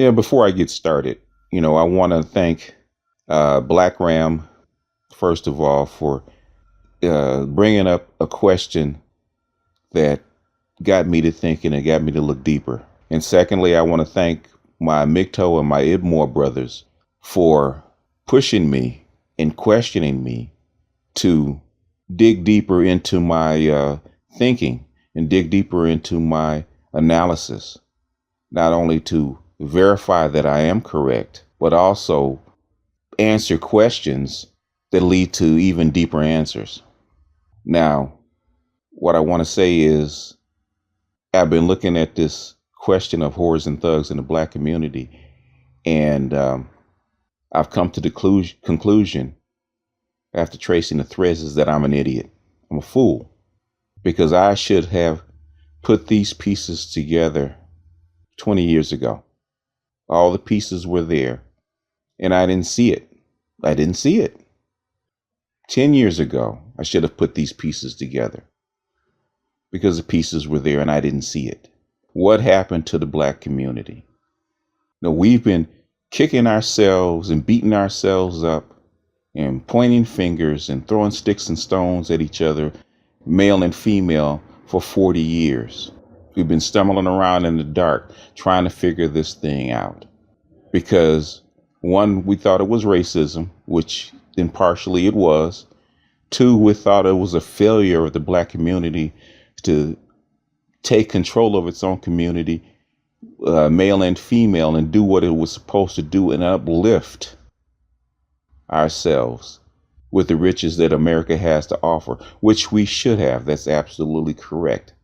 Yeah, before I get started, I want to thank Black Ram, first of all, for bringing up a question that got me to thinking and got me to look deeper. And secondly, I want to thank my MGTOW and my IBMOR brothers for pushing me and questioning me to dig deeper into my thinking and dig deeper into my analysis, not only to verify that I am correct, but also answer questions that lead to even deeper answers. Now, what I want to say is I've been looking at this question of whores and thugs in the Black community, and I've come to the conclusion after tracing the threads is that I'm an idiot. I'm a fool, because I should have put these pieces together 20 years ago. All the pieces were there, and I didn't see it. I didn't see it. 10 years ago, I should have put these pieces together because the pieces were there and I didn't see it. What happened to the Black community? Now, we've been kicking ourselves and beating ourselves up and pointing fingers and throwing sticks and stones at each other, male and female, for 40 years. We've been stumbling around in the dark trying to figure this thing out because, one, we thought it was racism, which then partially it was. Two, we thought it was a failure of the Black community to take control of its own community, male and female, and do what it was supposed to do and uplift ourselves with the riches that America has to offer, which we should have. That's absolutely correct.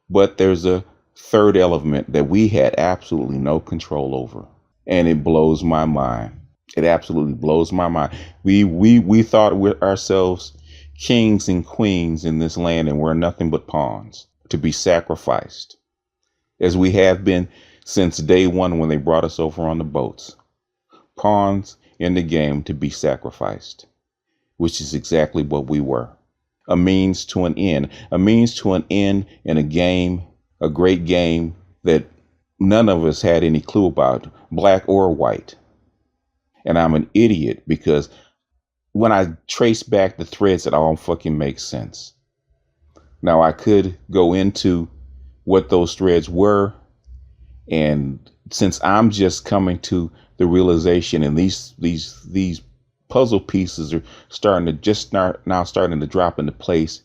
But there's a third element that we had absolutely no control over, and it blows my mind. It absolutely blows my mind. We thought we're ourselves kings and queens in this land, and we're nothing but pawns to be sacrificed, as we have been since day one when they brought us over on the boats. Pawns in the game to be sacrificed, which is exactly what we were. A means to an end, in a game, a great game that none of us had any clue about, black or white. And I'm an idiot because when I trace back the threads, it all fucking makes sense. Now, I could go into what those threads were, and since I'm just coming to the realization, and these puzzle pieces are starting to drop into place,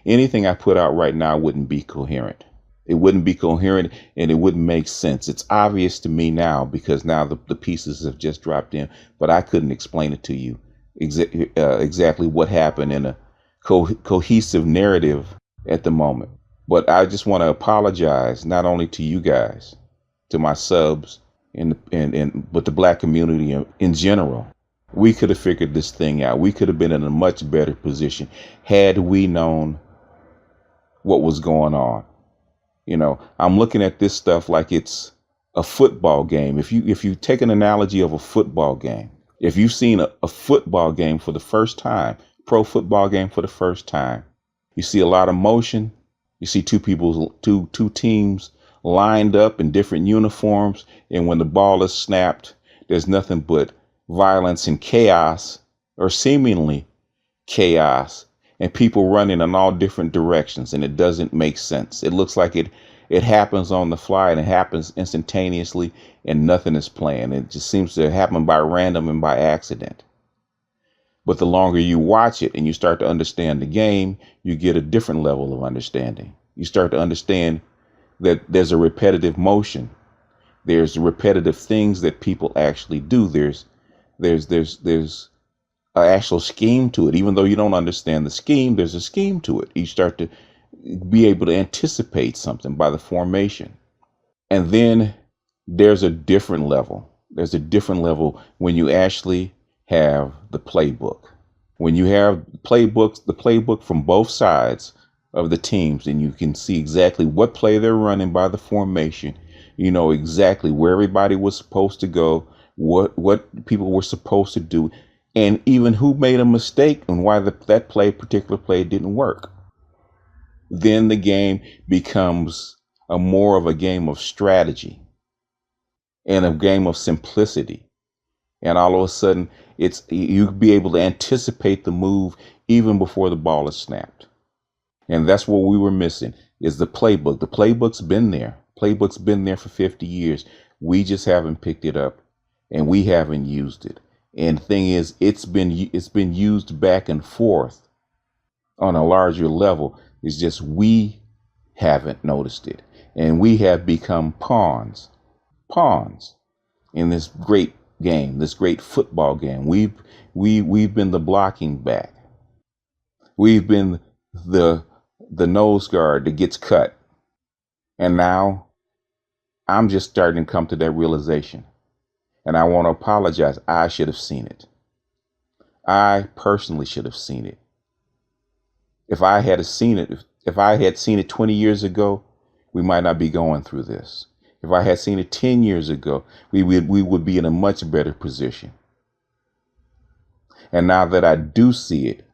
anything I put out right now wouldn't be coherent. It wouldn't be coherent, and it wouldn't make sense. It's obvious to me now because now the pieces have just dropped in, but I couldn't explain it to you exactly what happened in a cohesive narrative at the moment. But I just want to apologize not only to you guys, to my subs, but the Black community in general. We could have figured this thing out. We could have been in a much better position had we known what was going on. I'm looking at this stuff like it's a football game. If you take an analogy of a football game, if you've seen a football game for the first time, pro football game for the first time, you see a lot of motion. You see two teams lined up in different uniforms, and when the ball is snapped, there's nothing but violence and chaos, or seemingly chaos, and people running in all different directions, and it doesn't make sense. It looks like it happens on the fly, and it happens instantaneously, and nothing is planned. It just seems to happen by random and by accident. But the longer you watch it and you start to understand the game, you get a different level of understanding. You start to understand that there's a repetitive motion. There's repetitive things that people actually do. There's an actual scheme to it. Even though you don't understand the scheme, there's a scheme to it. You start to be able to anticipate something by the formation. And then there's a different level. There's a different level when you actually have the playbook. When you have the playbook from both sides of the teams, and you can see exactly what play they're running by the formation. You know exactly where everybody was supposed to go, what people were supposed to do, and even who made a mistake and why that particular play didn't work. Then the game becomes more of a game of strategy. and a game of simplicity. And all of a sudden, you be able to anticipate the move even before the ball is snapped. And that's what we were missing is the playbook. The playbook's been there. Playbook's been there for 50 years. We just haven't picked it up and we haven't used it. And the thing is, it's been used back and forth on a larger level. It's just we haven't noticed it. And we have become pawns in this great game, this great football game. We've been the blocking back. We've been the nose guard that gets cut. And now I'm just starting to come to that realization. And I want to apologize. I should have seen it. I personally should have seen it. If I had seen it, if I had seen it 20 years ago, we might not be going through this. If I had seen it 10 years ago, we would be in a much better position. And now that I do see it,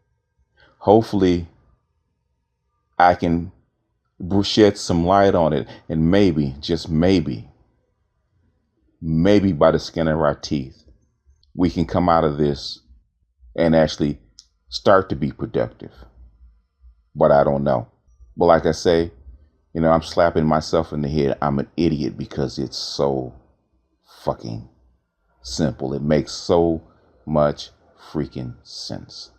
hopefully I can shed some light on it, and maybe, just maybe by the skin of our teeth, we can come out of this and actually start to be productive. But I don't know. But like I say, I'm slapping myself in the head. I'm an idiot because it's so fucking simple. It makes so much freaking sense.